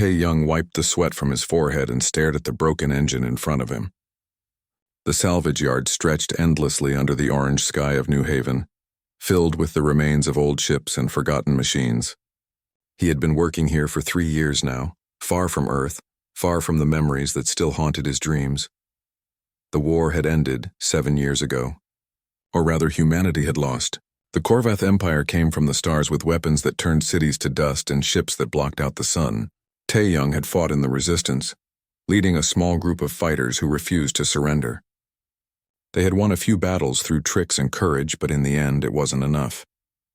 Tae-young wiped the sweat from his forehead and stared at the broken engine in front of him. The salvage yard stretched endlessly under the orange sky of New Haven, filled with the remains of old ships and forgotten machines. He had been working here for 3 years now, far from Earth, far from the memories that still haunted his dreams. The war had ended 7 years ago. Or rather, humanity had lost. The Korvath Empire came from the stars with weapons that turned cities to dust and ships that blocked out the sun. Tae-young had fought in the resistance, leading a small group of fighters who refused to surrender. They had won a few battles through tricks and courage, but in the end it wasn't enough.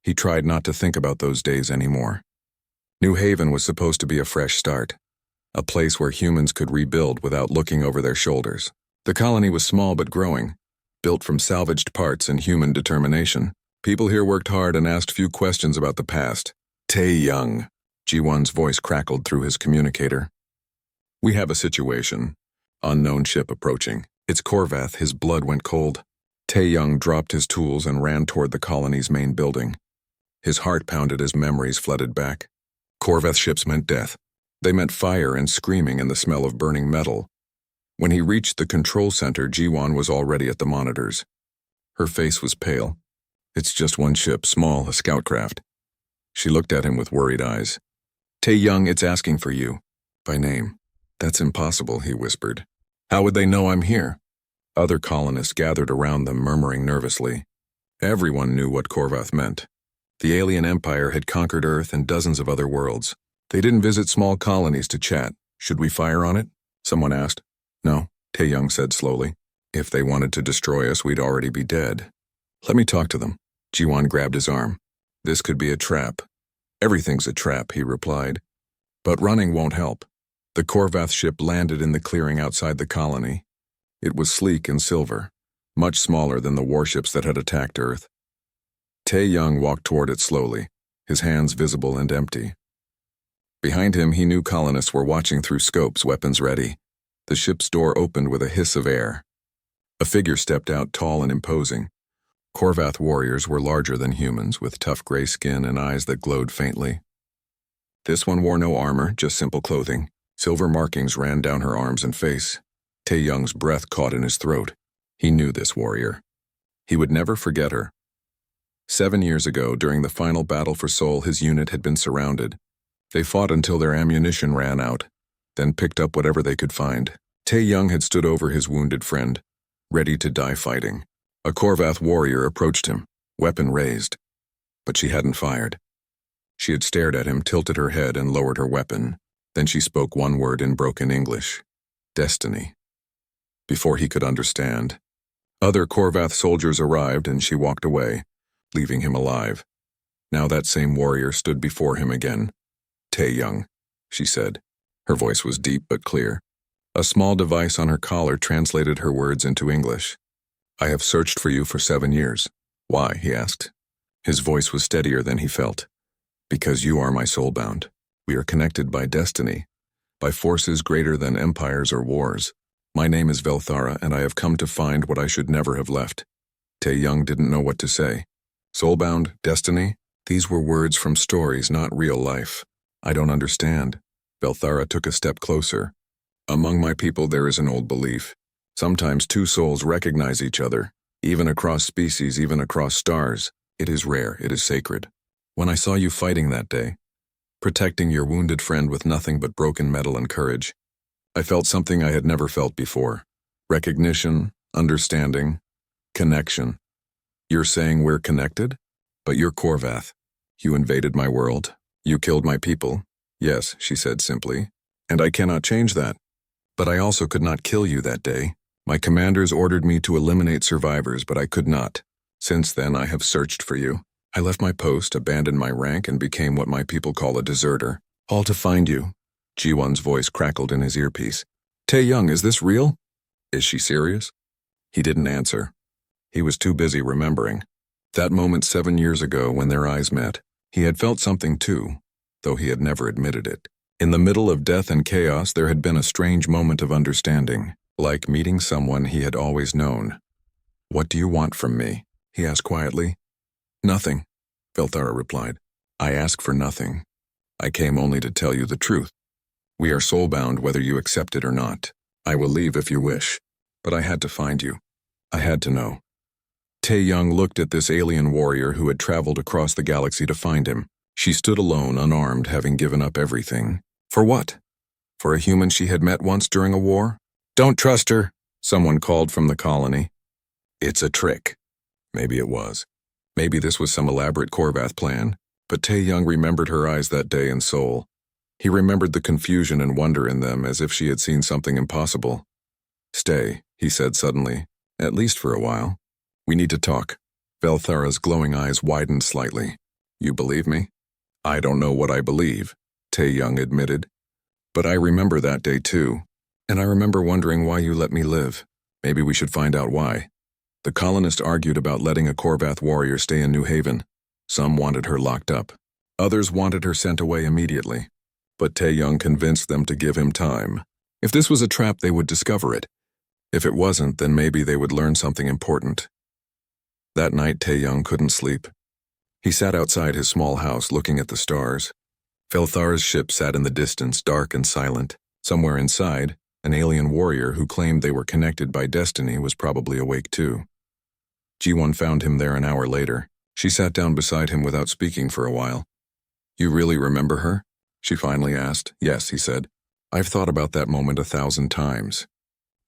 He tried not to think about those days anymore. New Haven was supposed to be a fresh start, a place where humans could rebuild without looking over their shoulders. The colony was small but growing, built from salvaged parts and human determination. People here worked hard and asked few questions about the past. Tae-young, Ji-won's voice crackled through his communicator. We have a situation. Unknown ship approaching. It's Korvath. His blood went cold. Tae-young dropped his tools and ran toward the colony's main building. His heart pounded as memories flooded back. Korvath ships meant death. They meant fire and screaming and the smell of burning metal. When he reached the control center, Ji-won was already at the monitors. Her face was pale. It's just one ship, small, a scout craft. She looked at him with worried eyes. Tae-young, it's asking for you. By name. That's impossible, he whispered. How would they know I'm here? Other colonists gathered around them, murmuring nervously. Everyone knew what Korvath meant. The alien empire had conquered Earth and dozens of other worlds. They didn't visit small colonies to chat. Should we fire on it? Someone asked. No, Tae-young said slowly. If they wanted to destroy us, we'd already be dead. Let me talk to them. Ji-won grabbed his arm. This could be a trap. Everything's a trap, he replied. But running won't help. The Korvath ship landed in the clearing outside the colony. It was sleek and silver, much smaller than the warships that had attacked Earth. Tae-young walked toward it slowly, his hands visible and empty. Behind him, he knew colonists were watching through scopes, weapons ready. The ship's door opened with a hiss of air. A figure stepped out, tall and imposing. Korvath warriors were larger than humans, with tough gray skin and eyes that glowed faintly. This one wore no armor, just simple clothing. Silver markings ran down her arms and face. Tae-young's breath caught in his throat. He knew this warrior. He would never forget her. 7 years ago, during the final battle for Seoul, his unit had been surrounded. They fought until their ammunition ran out, then picked up whatever they could find. Tae-young had stood over his wounded friend, ready to die fighting. A Korvath warrior approached him, weapon raised. But she hadn't fired. She had stared at him, tilted her head, and lowered her weapon. Then she spoke one word in broken English. Destiny. Before he could understand, other Korvath soldiers arrived and she walked away, leaving him alive. Now that same warrior stood before him again. Tae-young, she said. Her voice was deep but clear. A small device on her collar translated her words into English. I have searched for you for 7 years. Why? He asked. His voice was steadier than he felt. Because you are my soulbound. We are connected by destiny, by forces greater than empires or wars. My name is Velthara, and I have come to find what I should never have left. Tae-young didn't know what to say. Soulbound, destiny? These were words from stories, not real life. I don't understand. Velthara took a step closer. Among my people there is an old belief. Sometimes two souls recognize each other, even across species, even across stars. It is rare, it is sacred. When I saw you fighting that day, protecting your wounded friend with nothing but broken metal and courage, I felt something I had never felt before. Recognition, understanding, connection. You're saying we're connected? But you're Korvath. You invaded my world. You killed my people. Yes, she said simply, and I cannot change that. But I also could not kill you that day. My commanders ordered me to eliminate survivors, but I could not. Since then, I have searched for you. I left my post, abandoned my rank, and became what my people call a deserter. All to find you. Ji-won's voice crackled in his earpiece. Tae-young, is this real? Is she serious? He didn't answer. He was too busy remembering. That moment 7 years ago when their eyes met. He had felt something too, though he had never admitted it. In the middle of death and chaos, there had been a strange moment of understanding, like meeting someone he had always known. What do you want from me? He asked quietly. Nothing, Velthara replied. I ask for nothing. I came only to tell you the truth. We are soulbound whether you accept it or not. I will leave if you wish. But I had to find you. I had to know. Tae-young looked at this alien warrior who had traveled across the galaxy to find him. She stood alone, unarmed, having given up everything. For what? For a human she had met once during a war? Don't trust her, someone called from the colony. It's a trick. Maybe it was. Maybe this was some elaborate Korvath plan. But Tae-young remembered her eyes that day in Seoul. He remembered the confusion and wonder in them as if she had seen something impossible. Stay, he said suddenly, at least for a while. We need to talk. Velthara's glowing eyes widened slightly. You believe me? I don't know what I believe, Tae-young admitted. But I remember that day too. And I remember wondering why you let me live. Maybe we should find out why. The colonists argued about letting a Korvath warrior stay in New Haven. Some wanted her locked up. Others wanted her sent away immediately. But Tae-young convinced them to give him time. If this was a trap, they would discover it. If it wasn't, then maybe they would learn something important. That night, Tae-young couldn't sleep. He sat outside his small house looking at the stars. Velthara's ship sat in the distance, dark and silent. Somewhere inside, an alien warrior who claimed they were connected by destiny was probably awake too. Ji-won found him there an hour later. She sat down beside him without speaking for a while. You really remember her? She finally asked. Yes, he said. I've thought about that moment 1,000 times.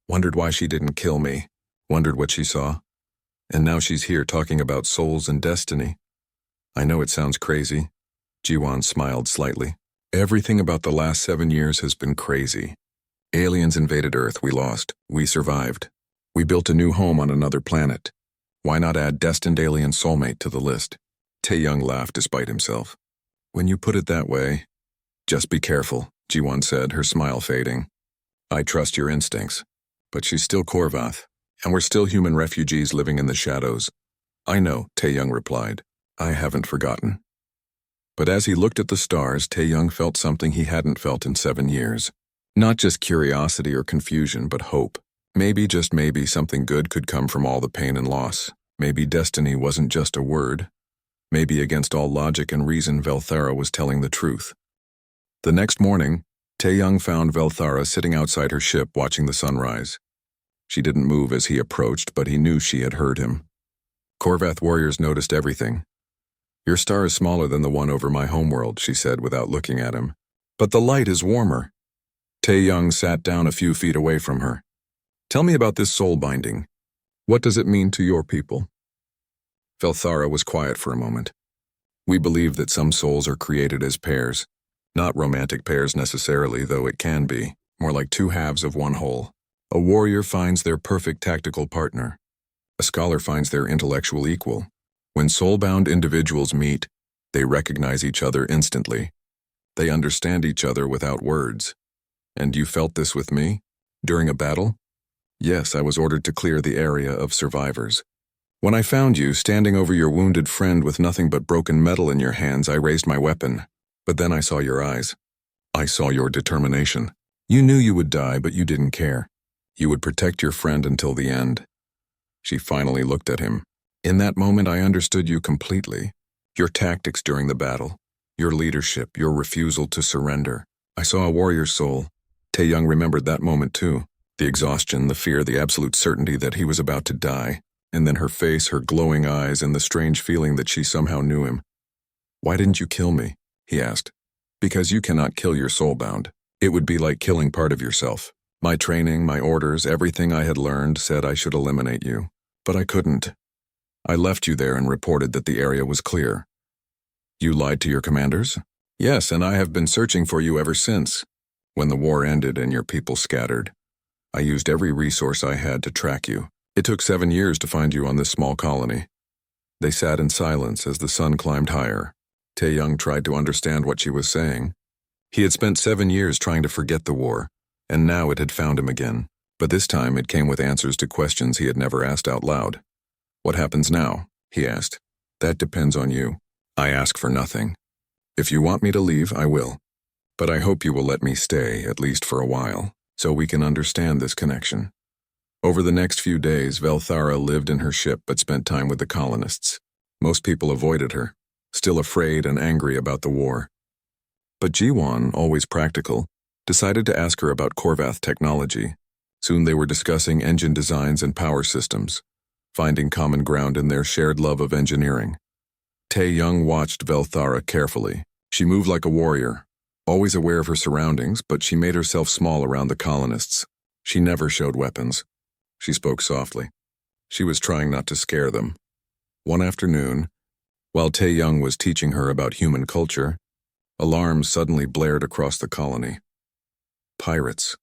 Wondered why she didn't kill me. Wondered what she saw. And now she's here talking about souls and destiny. I know it sounds crazy. Ji-won smiled slightly. Everything about the last 7 years has been crazy. Aliens invaded Earth, we lost. We survived. We built a new home on another planet. Why not add destined alien soulmate to the list? Tae-young laughed despite himself. When you put it that way, just be careful, Ji-won said, her smile fading. I trust your instincts. But she's still Korvath, and we're still human refugees living in the shadows. I know, Tae-young replied. I haven't forgotten. But as he looked at the stars, Tae-young felt something he hadn't felt in 7 years. Not just curiosity or confusion, but hope. Maybe, just maybe, something good could come from all the pain and loss. Maybe destiny wasn't just a word. Maybe against all logic and reason, Velthara was telling the truth. The next morning, Tae-young found Velthara sitting outside her ship watching the sunrise. She didn't move as he approached, but he knew she had heard him. Korvath warriors noticed everything. Your star is smaller than the one over my homeworld, she said without looking at him. But the light is warmer. Tae-young sat down a few feet away from her. Tell me about this soul binding. What does it mean to your people? Velthara was quiet for a moment. We believe that some souls are created as pairs. Not romantic pairs necessarily, though it can be. More like two halves of one whole. A warrior finds their perfect tactical partner. A scholar finds their intellectual equal. When soul-bound individuals meet, they recognize each other instantly. They understand each other without words. And you felt this with me? During a battle? Yes, I was ordered to clear the area of survivors. When I found you standing over your wounded friend with nothing but broken metal in your hands, I raised my weapon. But then I saw your eyes. I saw your determination. You knew you would die, but you didn't care. You would protect your friend until the end. She finally looked at him. In that moment, I understood you completely. Your tactics during the battle, your leadership, your refusal to surrender. I saw a warrior's soul. Tae-young remembered that moment too. The exhaustion, the fear, the absolute certainty that he was about to die. And then her face, her glowing eyes, and the strange feeling that she somehow knew him. Why didn't you kill me? He asked. Because you cannot kill your soulbound. It would be like killing part of yourself. My training, my orders, everything I had learned said I should eliminate you. But I couldn't. I left you there and reported that the area was clear. You lied to your commanders? Yes, and I have been searching for you ever since. When the war ended and your people scattered, I used every resource I had to track you. It took 7 years to find you on this small colony. They sat in silence as the sun climbed higher. Tae-young tried to understand what she was saying. He had spent 7 years trying to forget the war, and now it had found him again. But this time it came with answers to questions he had never asked out loud. What happens now? He asked. That depends on you. I ask for nothing. If you want me to leave, I will. But I hope you will let me stay, at least for a while, so we can understand this connection. Over the next few days, Velthara lived in her ship but spent time with the colonists. Most people avoided her, still afraid and angry about the war. But Ji-won, always practical, decided to ask her about Korvath technology. Soon they were discussing engine designs and power systems, finding common ground in their shared love of engineering. Tae-young watched Velthara carefully. She moved like a warrior, always aware of her surroundings, but she made herself small around the colonists. She never showed weapons. She spoke softly. She was trying not to scare them. One afternoon, while Tae-young was teaching her about human culture, alarms suddenly blared across the colony. Pirates.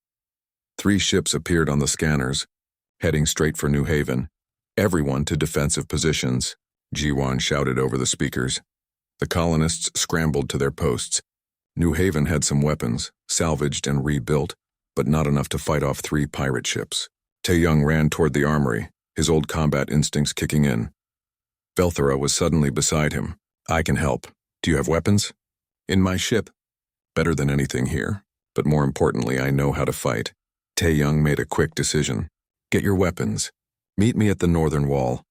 3 ships appeared on the scanners, heading straight for New Haven. Everyone to defensive positions, Ji-won shouted over the speakers. The colonists scrambled to their posts. New Haven had some weapons, salvaged and rebuilt, but not enough to fight off 3 pirate ships. Tae-young ran toward the armory, his old combat instincts kicking in. Velthara was suddenly beside him. I can help. Do you have weapons? In my ship. Better than anything here, but more importantly, I know how to fight. Tae-young made a quick decision. Get your weapons. Meet me at the northern wall.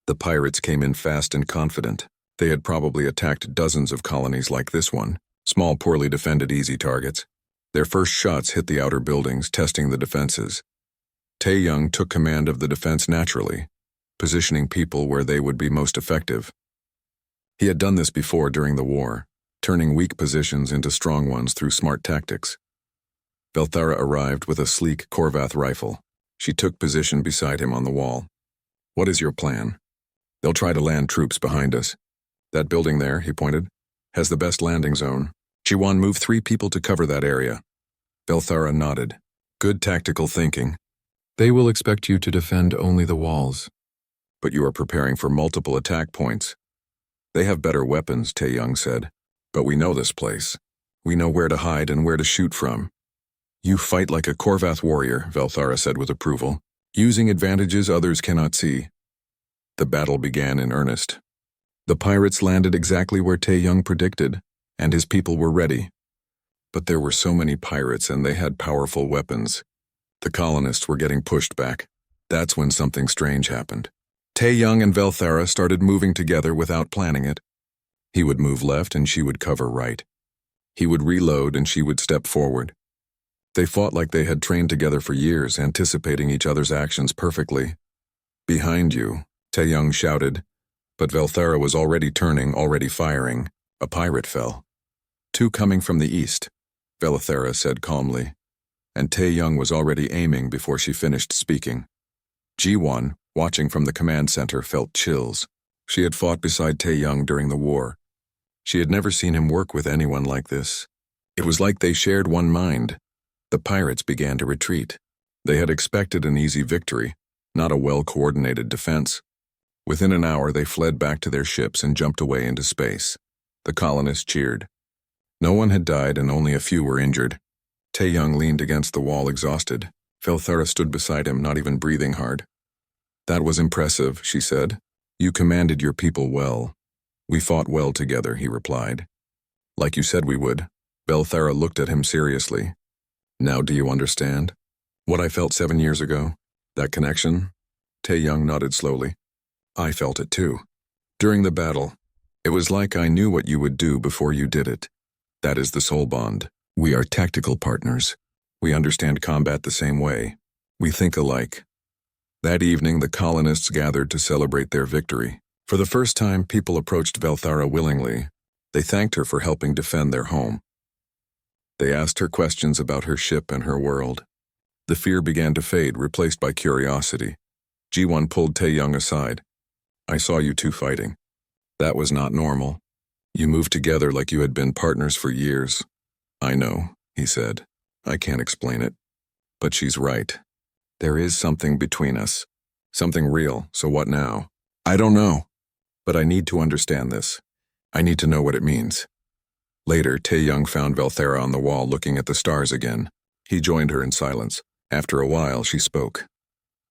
The pirates came in fast and confident. They had probably attacked dozens of colonies like this one, small, poorly defended, easy targets. Their first shots hit the outer buildings, testing the defenses. Tae-young took command of the defense naturally, positioning people where they would be most effective. He had done this before during the war, turning weak positions into strong ones through smart tactics. Velthara arrived with a sleek Korvath rifle. She took position beside him on the wall. What is your plan? They'll try to land troops behind us. That building there, he pointed, has the best landing zone. Ji-won moved 3 people to cover that area. Velthara nodded. Good tactical thinking. They will expect you to defend only the walls. But you are preparing for multiple attack points. They have better weapons, Tae-young said. But we know this place. We know where to hide and where to shoot from. You fight like a Korvath warrior, Velthara said with approval, using advantages others cannot see. The battle began in earnest. The pirates landed exactly where Tae-young predicted, and his people were ready. But there were so many pirates and they had powerful weapons. The colonists were getting pushed back. That's when something strange happened. Tae-young and Velthara started moving together without planning it. He would move left and she would cover right. He would reload and she would step forward. They fought like they had trained together for years, anticipating each other's actions perfectly. Behind you, Tae-young shouted, but Velthara was already turning, already firing. A pirate fell. 2 coming from the east, Velthara said calmly, and Tae-young was already aiming before she finished speaking. Ji-won, watching from the command center, felt chills. She had fought beside Tae-young during the war. She had never seen him work with anyone like this. It was like they shared one mind. The pirates began to retreat. They had expected an easy victory, not a well-coordinated defense. Within an hour, they fled back to their ships and jumped away into space. The colonists cheered. No one had died and only a few were injured. Tae-young leaned against the wall, exhausted. Velthara stood beside him, not even breathing hard. That was impressive, she said. You commanded your people well. We fought well together, he replied. Like you said we would. Velthara looked at him seriously. Now do you understand? What I felt 7 years ago? That connection? Tae-young nodded slowly. I felt it too. During the battle, it was like I knew what you would do before you did it. That is the soul bond. We are tactical partners. We understand combat the same way. We think alike. That evening, the colonists gathered to celebrate their victory. For the first time, people approached Velthara willingly. They thanked her for helping defend their home. They asked her questions about her ship and her world. The fear began to fade, replaced by curiosity. Ji-won pulled Tae-young aside. I saw you 2 fighting. That was not normal. You moved together like you had been partners for years. I know, he said. I can't explain it. But she's right. There is something between us. Something real, so what now? I don't know. But I need to understand this. I need to know what it means. Later, Tae-young found Velthara on the wall looking at the stars again. He joined her in silence. After a while, she spoke.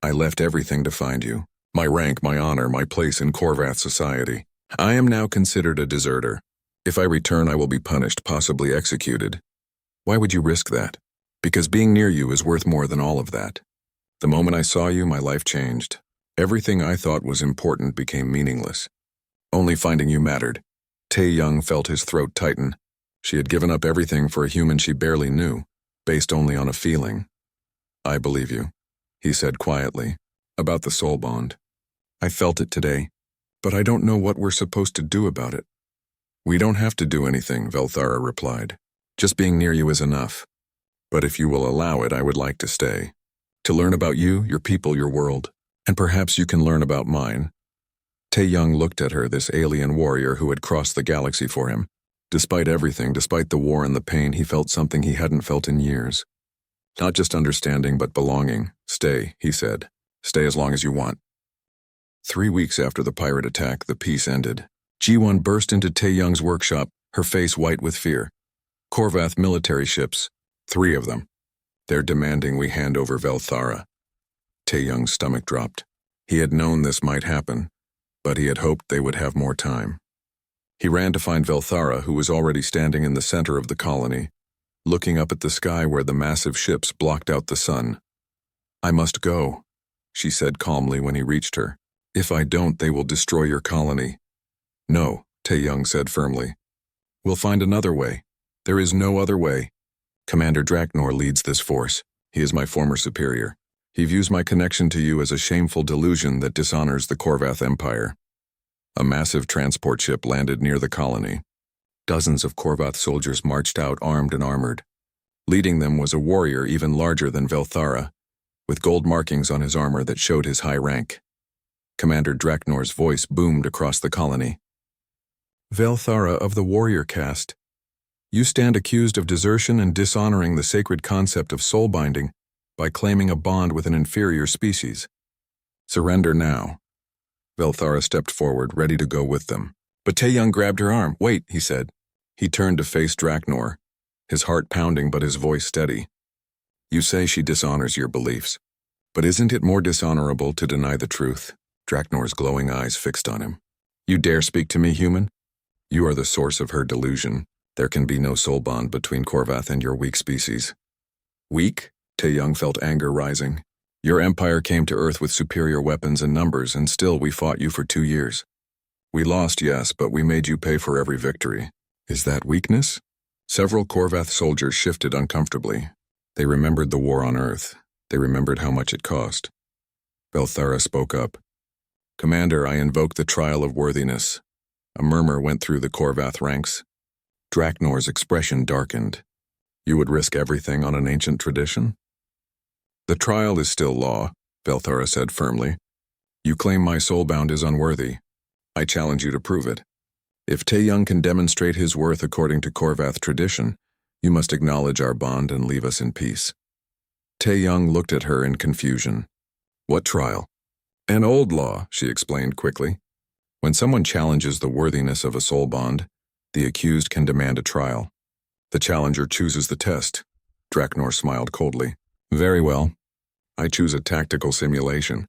I left everything to find you. My rank, my honor, my place in Korvath society. I am now considered a deserter. If I return, I will be punished, possibly executed. Why would you risk that? Because being near you is worth more than all of that. The moment I saw you, my life changed. Everything I thought was important became meaningless. Only finding you mattered. Tae-young felt his throat tighten. She had given up everything for a human she barely knew. based only on a feeling. I believe you, he said quietly, about the soul bond. I felt it today, but I don't know what we're supposed to do about it. We don't have to do anything, Velthara replied. Just being near you is enough. But if you will allow it, I would like to stay. To learn about you, your people, your world, and perhaps you can learn about mine. Tae-young looked at her, this alien warrior who had crossed the galaxy for him. Despite everything, despite the war and the pain, he felt something he hadn't felt in years. Not just understanding, but belonging. Stay, he said. Stay as long as you want. 3 weeks after the pirate attack, the peace ended. Ji-won burst into Tae-young's workshop, her face white with fear. Korvath military ships, 3 of them. They're demanding we hand over Velthara. Tae-young's stomach dropped. He had known this might happen, but he had hoped they would have more time. He ran to find Velthara, who was already standing in the center of the colony, looking up at the sky where the massive ships blocked out the sun. I must go, she said calmly when he reached her. If I don't, they will destroy your colony. No, Tae-young said firmly. We'll find another way. There is no other way. Commander Draknor leads this force. He is my former superior. He views my connection to you as a shameful delusion that dishonors the Korvath Empire. A massive transport ship landed near the colony. Dozens of Korvath soldiers marched out armed and armored. Leading them was a warrior even larger than Velthara, with gold markings on his armor that showed his high rank. Commander Draknor's voice boomed across the colony. Velthara of the warrior caste, you stand accused of desertion and dishonoring the sacred concept of soul binding by claiming a bond with an inferior species. Surrender now. Velthara stepped forward, ready to go with them. But Tae-young grabbed her arm. Wait, he said. He turned to face Draknor, his heart pounding but his voice steady. You say she dishonors your beliefs, but isn't it more dishonorable to deny the truth? Draknor's glowing eyes fixed on him. You dare speak to me, human? You are the source of her delusion. There can be no soul bond between Korvath and your weak species. Weak? Tae-young felt anger rising. Your empire came to Earth with superior weapons and numbers, and still we fought you for 2 years. We lost, yes, but we made you pay for every victory. Is that weakness? Several Korvath soldiers shifted uncomfortably. They remembered the war on Earth. They remembered how much it cost. Velthara spoke up. Commander, I invoke the trial of worthiness. A murmur went through the Korvath ranks. Draknor's expression darkened. You would risk everything on an ancient tradition? The trial is still law, Velthara said firmly. You claim my soulbound is unworthy. I challenge you to prove it. If Tae-young can demonstrate his worth according to Korvath tradition, you must acknowledge our bond and leave us in peace. Tae-young looked at her in confusion. What trial? An old law, she explained quickly. When someone challenges the worthiness of a soul bond, the accused can demand a trial. The challenger chooses the test. Draknor smiled coldly. Very well. I choose a tactical simulation.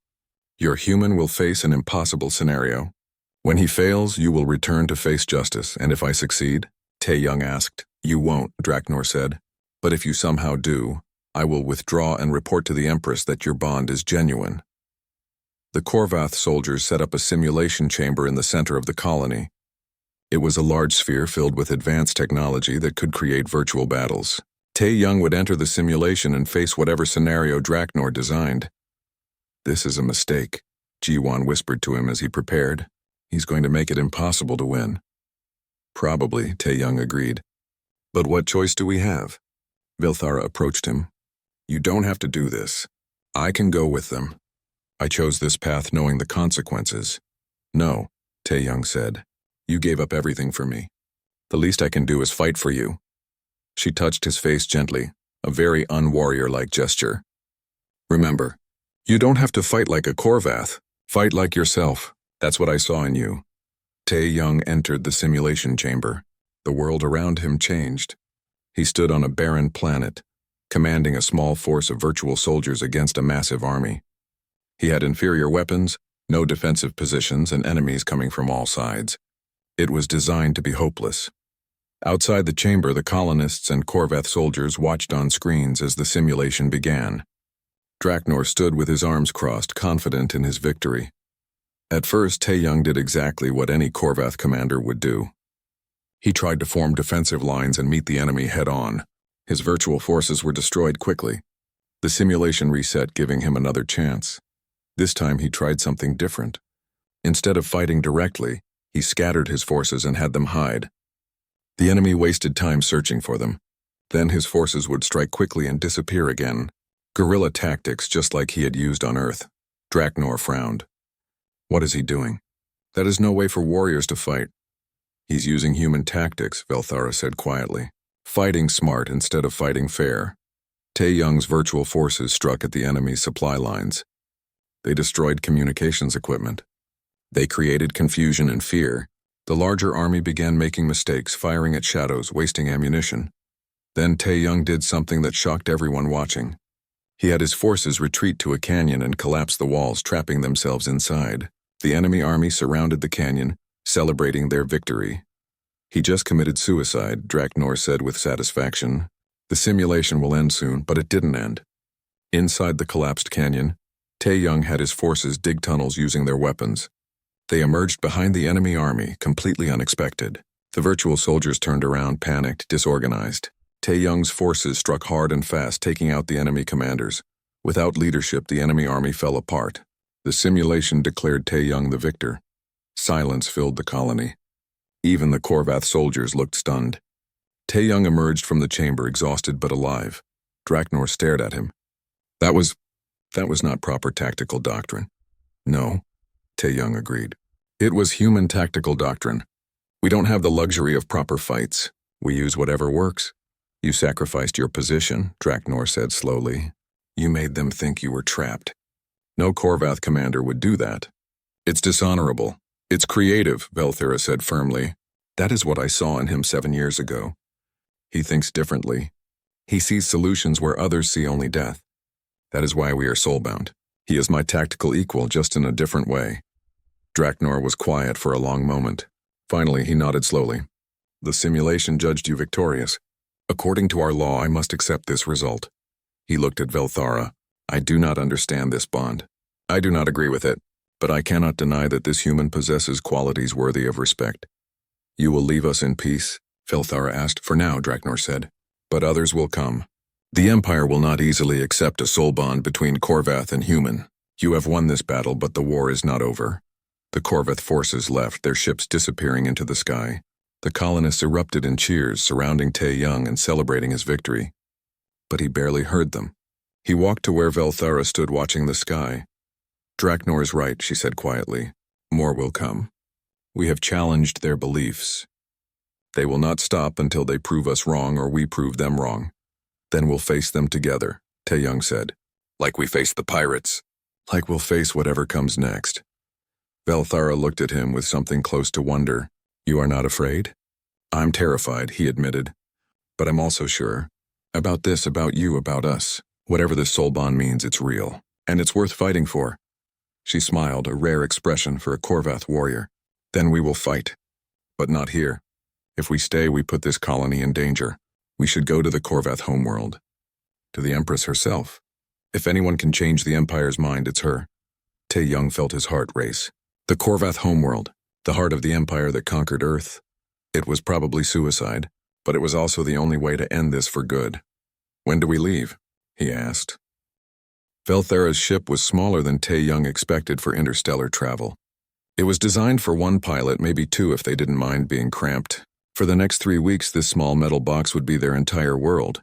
Your human will face an impossible scenario. When he fails, you will return to face justice, and if I succeed, Tae-young asked. You won't, Draknor said. But if you somehow do, I will withdraw and report to the Empress that your bond is genuine. The Korvath soldiers set up a simulation chamber in the center of the colony. It was a large sphere filled with advanced technology that could create virtual battles. Tae-young would enter the simulation and face whatever scenario Draknor designed. This is a mistake, Ji-won whispered to him as he prepared. He's going to make it impossible to win. Probably, Tae-young agreed. But what choice do we have? Velthara approached him. You don't have to do this. I can go with them. I chose this path knowing the consequences. No, Tae-young said. You gave up everything for me. The least I can do is fight for you. She touched his face gently, a very unwarrior-like gesture. Remember, you don't have to fight like a Korvath. Fight like yourself. That's what I saw in you. Tae-young entered the simulation chamber. The world around him changed. He stood on a barren planet, commanding a small force of virtual soldiers against a massive army. He had inferior weapons, no defensive positions, and enemies coming from all sides. It was designed to be hopeless. Outside the chamber, the colonists and Korvath soldiers watched on screens as the simulation began. Draknor stood with his arms crossed, confident in his victory. At first, Tae-young did exactly what any Korvath commander would do. He tried to form defensive lines and meet the enemy head-on. His virtual forces were destroyed quickly. The simulation reset, giving him another chance. This time he tried something different. Instead of fighting directly, he scattered his forces and had them hide. The enemy wasted time searching for them. Then his forces would strike quickly and disappear again. Guerrilla tactics, just like he had used on Earth. Draknor frowned. What is he doing? That is no way for warriors to fight. He's using human tactics, Velthara said quietly. Fighting smart instead of fighting fair. Tae-Young's virtual forces struck at the enemy's supply lines. They destroyed communications equipment. They created confusion and fear. The larger army began making mistakes, firing at shadows, wasting ammunition. Then Tae-Young did something that shocked everyone watching. He had his forces retreat to a canyon and collapse the walls, trapping themselves inside. The enemy army surrounded the canyon, celebrating their victory. He just committed suicide, Draknor said with satisfaction. The simulation will end soon, but it didn't end. Inside the collapsed canyon, Tae-Young had his forces dig tunnels using their weapons. They emerged behind the enemy army, completely unexpected. The virtual soldiers turned around, panicked, disorganized. Tae-Young's forces struck hard and fast, taking out the enemy commanders. Without leadership, the enemy army fell apart. The simulation declared Tae-Young the victor. Silence filled the colony. Even the Korvath soldiers looked stunned. Tae-Young emerged from the chamber, exhausted but alive. Draknor stared at him. That was not proper tactical doctrine. No, Tae-Young agreed. It was human tactical doctrine. We don't have the luxury of proper fights. We use whatever works. You sacrificed your position, Draknor said slowly. You made them think you were trapped. No Korvath commander would do that. It's dishonorable. It's creative, Velthara said firmly. That is what I saw in him 7 years ago. He thinks differently. He sees solutions where others see only death. That is why we are soulbound. He is my tactical equal, just in a different way. Draknor was quiet for a long moment. Finally, he nodded slowly. The simulation judged you victorious. According to our law, I must accept this result. He looked at Velthara. I do not understand this bond. I do not agree with it, but I cannot deny that this human possesses qualities worthy of respect. You will leave us in peace? Velthara asked. For now, Draknor said. But others will come. The Empire will not easily accept a soul bond between Korvath and human. You have won this battle, but the war is not over. The Korvath forces left, their ships disappearing into the sky. The colonists erupted in cheers, surrounding Tae-Young and celebrating his victory. But he barely heard them. He walked to where Velthara stood watching the sky. Draknor is right, she said quietly. More will come. We have challenged their beliefs. They will not stop until they prove us wrong or we prove them wrong. Then we'll face them together, Tae-Young said. Like we faced the pirates. Like we'll face whatever comes next. Velthara looked at him with something close to wonder. You are not afraid? I'm terrified, he admitted. But I'm also sure. About this, about you, about us. Whatever this soul bond means, it's real. And it's worth fighting for. She smiled, a rare expression for a Korvath warrior. Then we will fight. But not here. If we stay, we put this colony in danger. We should go to the Korvath homeworld. To the Empress herself. If anyone can change the Empire's mind, it's her. Tae-Young felt his heart race. The Korvath homeworld, the heart of the Empire that conquered Earth. It was probably suicide, but it was also the only way to end this for good. When do we leave? He asked. Velthara's ship was smaller than Tae-Young expected for interstellar travel. It was designed for one pilot, maybe two if they didn't mind being cramped. For the next 3 weeks, this small metal box would be their entire world.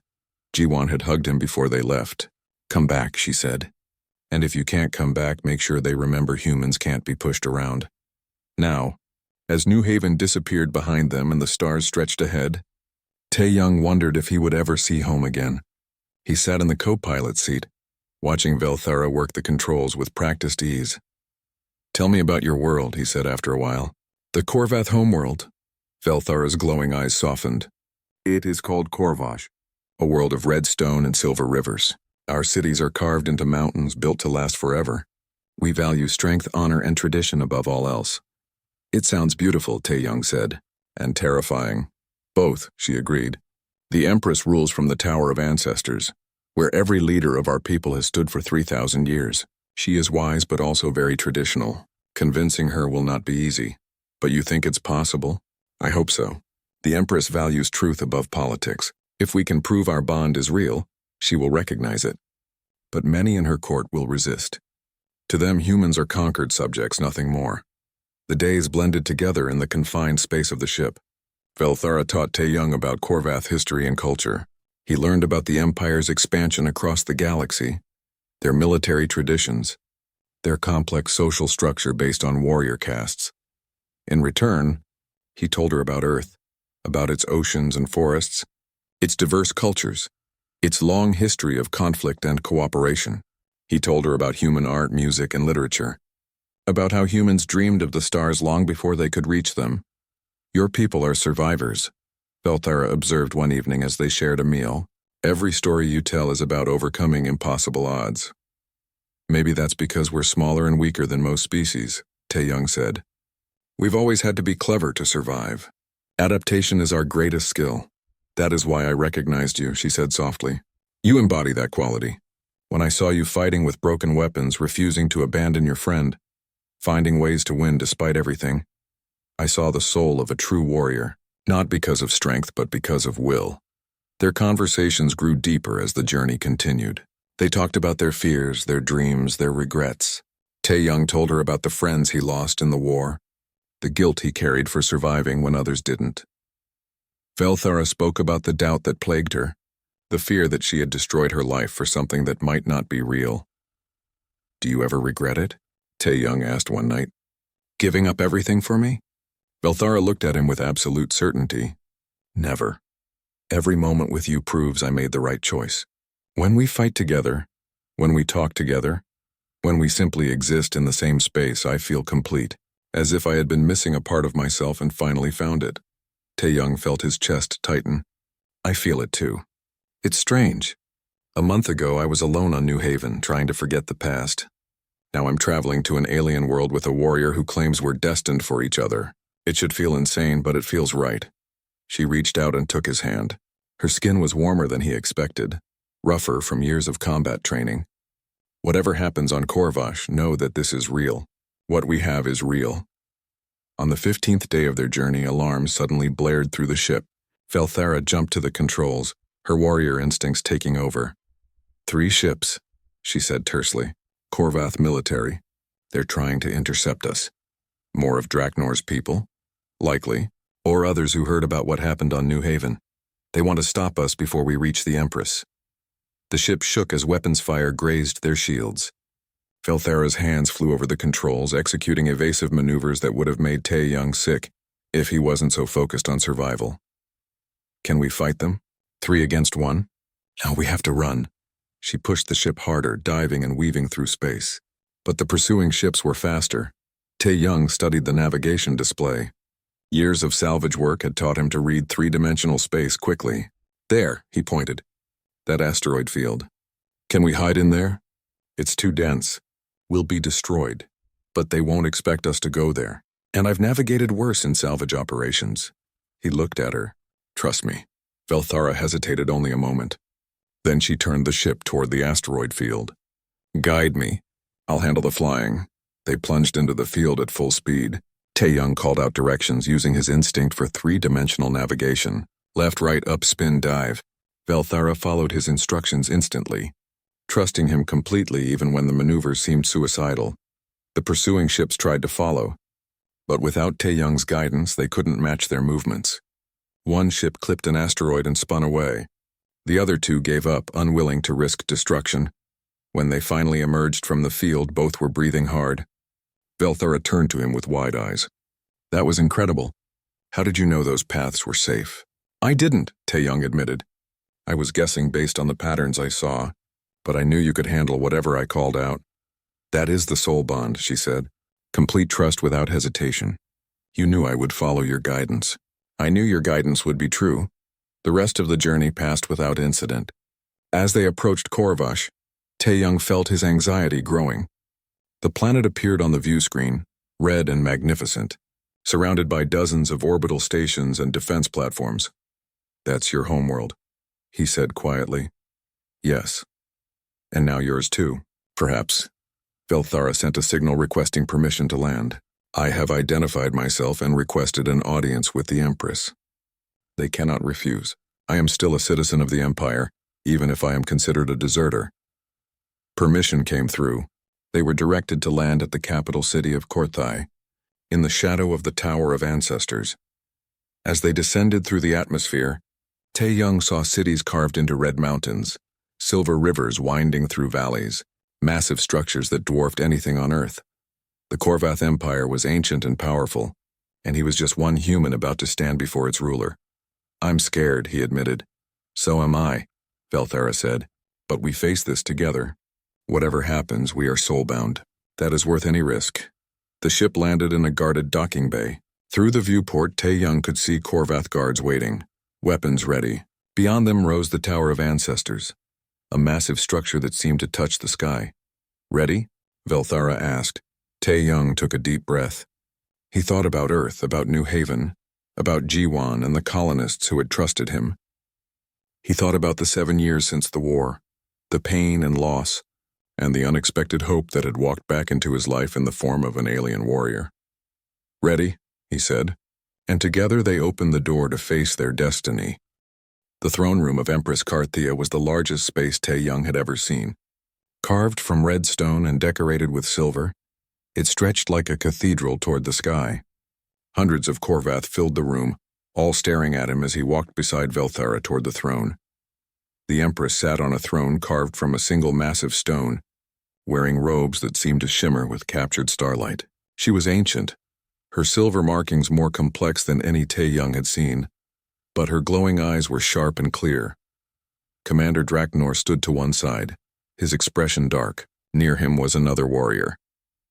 Jiwon had hugged him before they left. Come back, she said. And if you can't come back, make sure they remember humans can't be pushed around. Now, as New Haven disappeared behind them and the stars stretched ahead, Tae-Young wondered if he would ever see home again. He sat in the co-pilot seat, watching Velthara work the controls with practiced ease. Tell me about your world, he said after a while. The Korvath homeworld. Velthara's glowing eyes softened. It is called Korvash, a world of red stone and silver rivers. Our cities are carved into mountains built to last forever. We value strength, honor, and tradition above all else. It sounds beautiful, Tae-Young said, and terrifying. Both, she agreed. The Empress rules from the Tower of Ancestors, where every leader of our people has stood for 3,000 years. She is wise but also very traditional. Convincing her will not be easy. But you think it's possible? I hope so. The Empress values truth above politics. If we can prove our bond is real, she will recognize it. But many in her court will resist. To them, humans are conquered subjects, nothing more. The days blended together in the confined space of the ship. Velthara taught Tae-Young about Korvath history and culture. He learned about the Empire's expansion across the galaxy, their military traditions, their complex social structure based on warrior castes. In return, he told her about Earth, about its oceans and forests, its diverse cultures, its long history of conflict and cooperation. He told her about human art, music, and literature, about how humans dreamed of the stars long before they could reach them. Your people are survivors, Velthara observed one evening as they shared a meal. Every story you tell is about overcoming impossible odds. Maybe that's because we're smaller and weaker than most species, Tae-Young said. We've always had to be clever to survive. Adaptation is our greatest skill. That is why I recognized you, she said softly. You embody that quality. When I saw you fighting with broken weapons, refusing to abandon your friend, finding ways to win despite everything, I saw the soul of a true warrior, not because of strength but because of will. Their conversations grew deeper as the journey continued. They talked about their fears, their dreams, their regrets. Tae-Young told her about the friends he lost in the war, the guilt he carried for surviving when others didn't. Velthara spoke about the doubt that plagued her, the fear that she had destroyed her life for something that might not be real. Do you ever regret it? Tae-Young asked one night. Giving up everything for me? Velthara looked at him with absolute certainty. Never. Every moment with you proves I made the right choice. When we fight together, when we talk together, when we simply exist in the same space, I feel complete, as if I had been missing a part of myself and finally found it. Tae-Young felt his chest tighten. I feel it too. It's strange. A month ago, I was alone on New Haven, trying to forget the past. Now I'm traveling to an alien world with a warrior who claims we're destined for each other. It should feel insane, but it feels right. She reached out and took his hand. Her skin was warmer than he expected, rougher from years of combat training. Whatever happens on Korvash, know that this is real. What we have is real. On the 15th day of their journey, alarms suddenly blared through the ship. Velthara jumped to the controls, her warrior instincts taking over. 3 ships, she said tersely. Korvath military. They're trying to intercept us. More of Draknor's people? Likely. Or others who heard about what happened on New Haven. They want to stop us before we reach the Empress. The ship shook as weapons fire grazed their shields. Velthara's hands flew over the controls, executing evasive maneuvers that would have made Tae-Young sick if he wasn't so focused on survival. Can we fight them? 3 against 1? Now we have to run. She pushed the ship harder, diving and weaving through space. But the pursuing ships were faster. Tae-Young studied the navigation display. Years of salvage work had taught him to read 3-dimensional space quickly. There, he pointed. That asteroid field. Can we hide in there? It's too dense. We'll be destroyed. But they won't expect us to go there. And I've navigated worse in salvage operations. He looked at her. Trust me. Velthara hesitated only a moment. Then she turned the ship toward the asteroid field. Guide me. I'll handle the flying. They plunged into the field at full speed. Tae-Young called out directions using his instinct for 3-dimensional navigation. Left, right, up, spin, dive. Velthara followed his instructions instantly, trusting him completely even when the maneuvers seemed suicidal. The pursuing ships tried to follow, but without Tae-Young's guidance, they couldn't match their movements. One ship clipped an asteroid and spun away. The other 2 gave up, unwilling to risk destruction. When they finally emerged from the field, both were breathing hard. Velthara turned to him with wide eyes. That was incredible. How did you know those paths were safe? I didn't, Tae-Young admitted. I was guessing based on the patterns I saw, but I knew you could handle whatever I called out. That is the soul bond, she said. Complete trust without hesitation. You knew I would follow your guidance. I knew your guidance would be true. The rest of the journey passed without incident. As they approached Korvash, Tae-Young felt his anxiety growing. The planet appeared on the view screen, red and magnificent, surrounded by dozens of orbital stations and defense platforms. That's your homeworld, he said quietly. Yes. And now yours too, perhaps. Velthara sent a signal requesting permission to land. I have identified myself and requested an audience with the Empress. They cannot refuse. I am still a citizen of the Empire, even if I am considered a deserter. Permission came through. They were directed to land at the capital city of Korthai, in the shadow of the Tower of Ancestors. As they descended through the atmosphere, Tae-young saw cities carved into red mountains, silver rivers winding through valleys, massive structures that dwarfed anything on Earth. The Korvath Empire was ancient and powerful, and he was just one human about to stand before its ruler. I'm scared, he admitted. So am I, Velthara said, but we face this together. Whatever happens, we are soulbound. That is worth any risk. The ship landed in a guarded docking bay. Through the viewport, Tae-young could see Korvath guards waiting, weapons ready. Beyond them rose the Tower of Ancestors, a massive structure that seemed to touch the sky. Ready? Velthara asked. Tae-young took a deep breath. He thought about Earth, about New Haven, about Jiwan and the colonists who had trusted him. He thought about the 7 years since the war, the pain and loss, and the unexpected hope that had walked back into his life in the form of an alien warrior. Ready? He said, and together they opened the door to face their destiny. The throne room of Empress Carthea was the largest space Tae-young had ever seen. Carved from red stone and decorated with silver, it stretched like a cathedral toward the sky. Hundreds of Korvath filled the room, all staring at him as he walked beside Velthara toward the throne. The Empress sat on a throne carved from a single massive stone, wearing robes that seemed to shimmer with captured starlight. She was ancient, her silver markings more complex than any Tae-young had seen, but her glowing eyes were sharp and clear. Commander Draknor stood to one side, his expression dark. Near him was another warrior,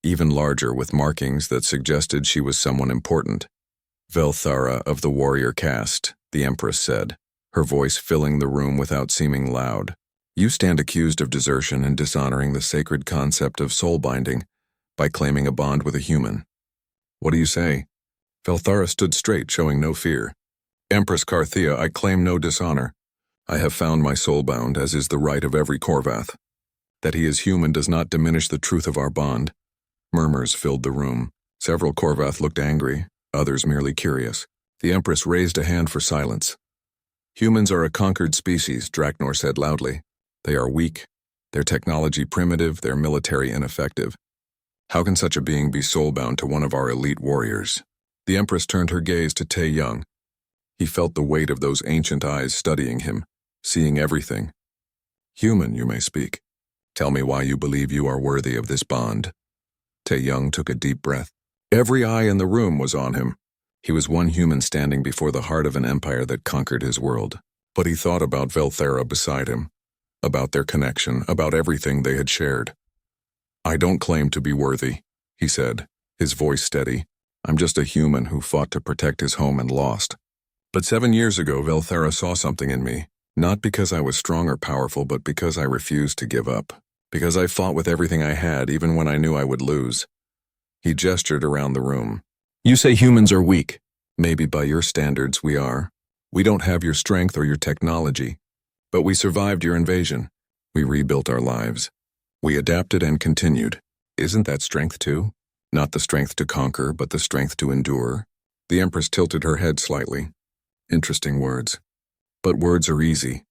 even larger with markings that suggested she was someone important. Velthara of the warrior caste, the Empress said, her voice filling the room without seeming loud. You stand accused of desertion and dishonoring the sacred concept of soul binding by claiming a bond with a human. What do you say? Velthara stood straight, showing no fear. Empress Carthea, I claim no dishonor. I have found my soul bound, as is the right of every Korvath. That he is human does not diminish the truth of our bond. Murmurs filled the room. Several Korvath looked angry, others merely curious. The Empress raised a hand for silence. Humans are a conquered species, Draknor said loudly. They are weak, their technology primitive, their military ineffective. How can such a being be soulbound to one of our elite warriors? The Empress turned her gaze to Tae-young. He felt the weight of those ancient eyes studying him, seeing everything. Human, you may speak. Tell me why you believe you are worthy of this bond. Tae-young took a deep breath. Every eye in the room was on him. He was one human standing before the heart of an empire that conquered his world. But he thought about Velthara beside him, about their connection, about everything they had shared. I don't claim to be worthy, he said, his voice steady. I'm just a human who fought to protect his home and lost. But 7 years ago, Velthara saw something in me, not because I was strong or powerful, but because I refused to give up, because I fought with everything I had, even when I knew I would lose. He gestured around the room. You say humans are weak. Maybe by your standards we are. We don't have your strength or your technology, but we survived your invasion. We rebuilt our lives. We adapted and continued. Isn't that strength too? Not the strength to conquer, but the strength to endure. The Empress tilted her head slightly. Interesting words. But words are easy.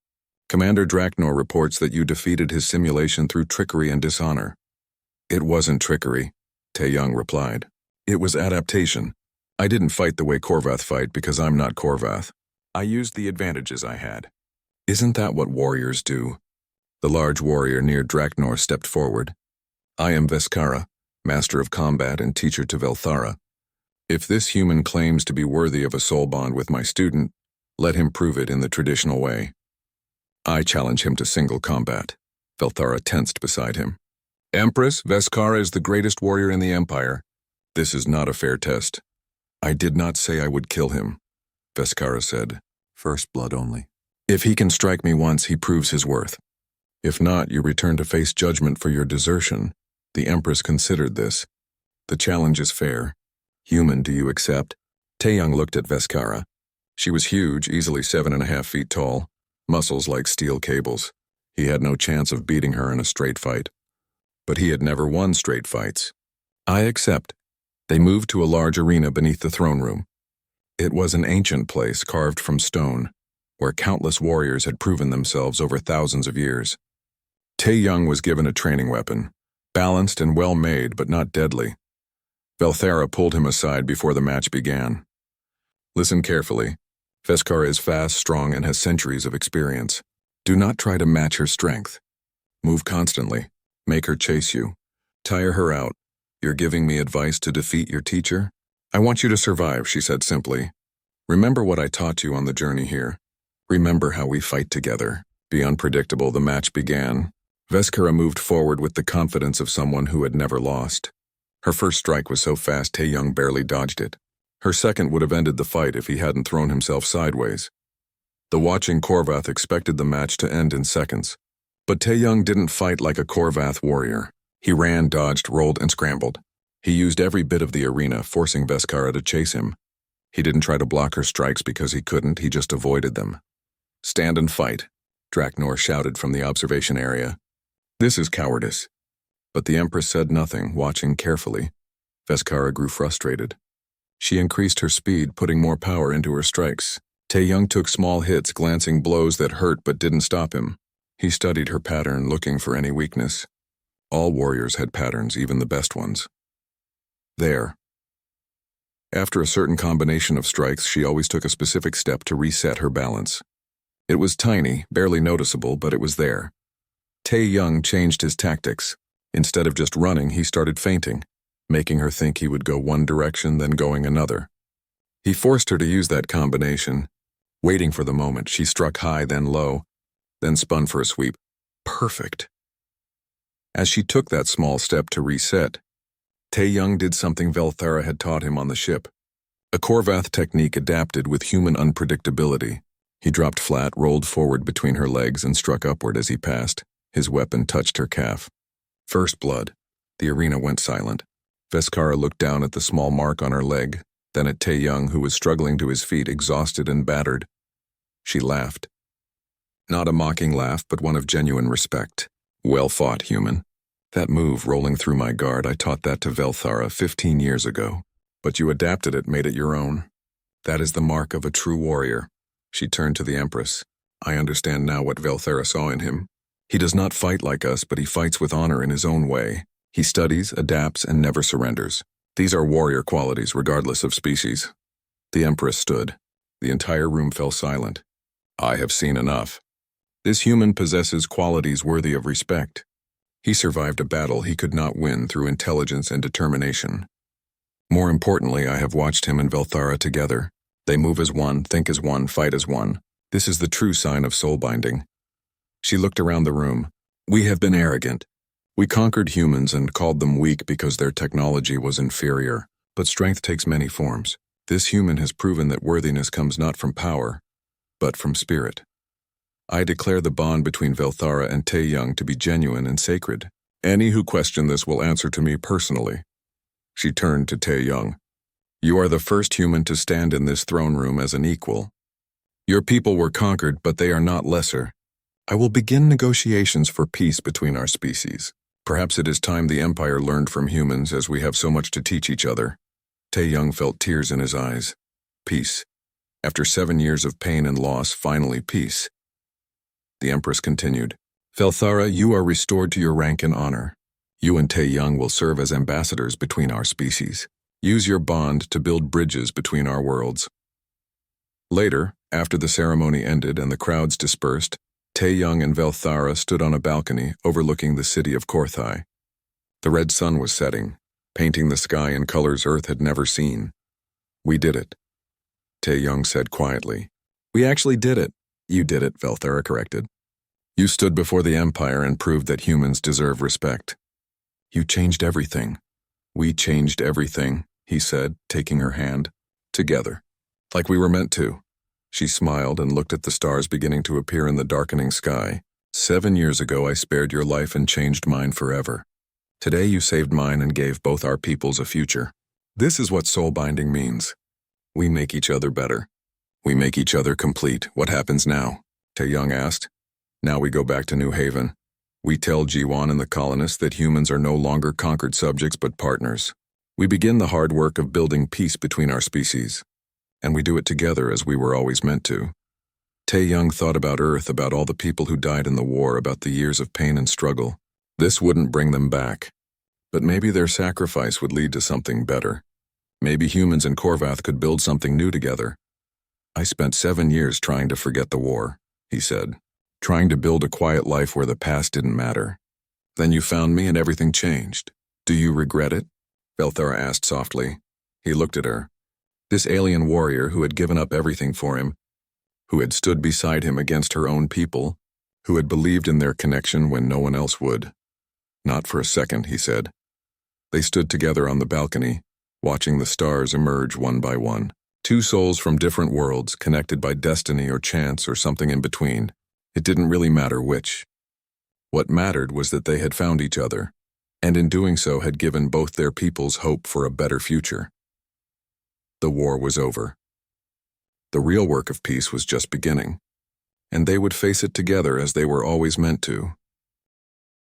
Commander Draknor reports that you defeated his simulation through trickery and dishonor. It wasn't trickery, Tae-young replied. It was adaptation. I didn't fight the way Korvath fight because I'm not Korvath. I used the advantages I had. Isn't that what warriors do? The large warrior near Draknor stepped forward. I am Veskara, master of combat and teacher to Velthara. If this human claims to be worthy of a soul bond with my student, let him prove it in the traditional way. I challenge him to single combat. Velthara tensed beside him. Empress, Veskara is the greatest warrior in the Empire. This is not a fair test. I did not say I would kill him, Veskara said. First blood only. If he can strike me once, he proves his worth. If not, you return to face judgment for your desertion. The Empress considered this. The challenge is fair. Human, do you accept? Tae-young looked at Veskara. She was huge, easily 7.5 feet tall, muscles like steel cables. He had no chance of beating her in a straight fight. But he had never won straight fights. I accept. They moved to a large arena beneath the throne room. It was an ancient place carved from stone, where countless warriors had proven themselves over thousands of years. Tae-young was given a training weapon, balanced and well-made but not deadly. Velthara pulled him aside before the match began. Listen carefully. Veskara is fast, strong, and has centuries of experience. Do not try to match her strength. Move constantly. Make her chase you. Tire her out. You're giving me advice to defeat your teacher? I want you to survive, she said simply. Remember what I taught you on the journey here. Remember how we fight together. Be unpredictable, the match began. Veskara moved forward with the confidence of someone who had never lost. Her first strike was so fast Tae-young barely dodged it. Her second would have ended the fight if he hadn't thrown himself sideways. The watching Korvath expected the match to end in seconds. But Tae-young didn't fight like a Korvath warrior. He ran, dodged, rolled, and scrambled. He used every bit of the arena, forcing Veskara to chase him. He didn't try to block her strikes because he couldn't, he just avoided them. Stand and fight, Draknor shouted from the observation area. This is cowardice. But the Empress said nothing, watching carefully. Veskara grew frustrated. She increased her speed, putting more power into her strikes. Tae-young took small hits, glancing blows that hurt but didn't stop him. He studied her pattern, looking for any weakness. All warriors had patterns, even the best ones. There. After a certain combination of strikes, she always took a specific step to reset her balance. It was tiny, barely noticeable, but it was there. Tae-young changed his tactics. Instead of just running, he started feinting, making her think he would go one direction, then going another. He forced her to use that combination. Waiting for the moment, she struck high, then low, then spun for a sweep. Perfect. As she took that small step to reset, Tae-young did something Velthara had taught him on the ship. A Korvath technique adapted with human unpredictability. He dropped flat, rolled forward between her legs, and struck upward as he passed. His weapon touched her calf. First blood. The arena went silent. Veskara looked down at the small mark on her leg, then at Tae-young, who was struggling to his feet, exhausted and battered. She laughed. Not a mocking laugh, but one of genuine respect. Well fought, human. That move, rolling through my guard, I taught that to Velthara 15 years ago. But you adapted it, made it your own. That is the mark of a true warrior. She turned to the Empress. I understand now what Velthara saw in him. He does not fight like us, but he fights with honor in his own way. He studies, adapts, and never surrenders. These are warrior qualities, regardless of species. The Empress stood. The entire room fell silent. I have seen enough. This human possesses qualities worthy of respect. He survived a battle he could not win through intelligence and determination. More importantly, I have watched him and Velthara together. They move as one, think as one, fight as one. This is the true sign of soul binding. She looked around the room. We have been arrogant. We conquered humans and called them weak because their technology was inferior. But strength takes many forms. This human has proven that worthiness comes not from power, but from spirit. I declare the bond between Velthara and Tae-young to be genuine and sacred. Any who question this will answer to me personally. She turned to Tae-young. You are the first human to stand in this throne room as an equal. Your people were conquered, but they are not lesser. I will begin negotiations for peace between our species. Perhaps it is time the Empire learned from humans, as we have so much to teach each other. Tae-young felt tears in his eyes. Peace. After 7 years of pain and loss, finally peace. The Empress continued. Velthara, you are restored to your rank and honor. You and Tae-young will serve as ambassadors between our species. Use your bond to build bridges between our worlds. Later, after the ceremony ended and the crowds dispersed, Tae-young and Velthara stood on a balcony overlooking the city of Korthai. The red sun was setting, painting the sky in colors Earth had never seen. We did it, Tae-young said quietly. We actually did it. You did it, Velthara corrected. You stood before the Empire and proved that humans deserve respect. You changed everything. We changed everything, he said, taking her hand. Together. Like we were meant to. She smiled and looked at the stars beginning to appear in the darkening sky. 7 years ago I spared your life and changed mine forever. Today you saved mine and gave both our peoples a future. This is what soul binding means. We make each other better. We make each other complete. What happens now? Tae-young asked. Now we go back to New Haven. We tell Jiwon and the colonists that humans are no longer conquered subjects but partners. We begin the hard work of building peace between our species. And we do it together as we were always meant to. Tae-young thought about Earth, about all the people who died in the war, about the years of pain and struggle. This wouldn't bring them back. But maybe their sacrifice would lead to something better. Maybe humans and Korvath could build something new together. I spent 7 years trying to forget the war, he said. Trying to build a quiet life where the past didn't matter. Then you found me and everything changed. Do you regret it? Belthara asked softly. He looked at her. This alien warrior who had given up everything for him, who had stood beside him against her own people, who had believed in their connection when no one else would. Not for a second, he said. They stood together on the balcony, watching the stars emerge one by one. Two souls from different worlds, connected by destiny or chance or something in between. It didn't really matter which. What mattered was that they had found each other, and in doing so had given both their peoples hope for a better future. The war was over. The real work of peace was just beginning, and they would face it together as they were always meant to.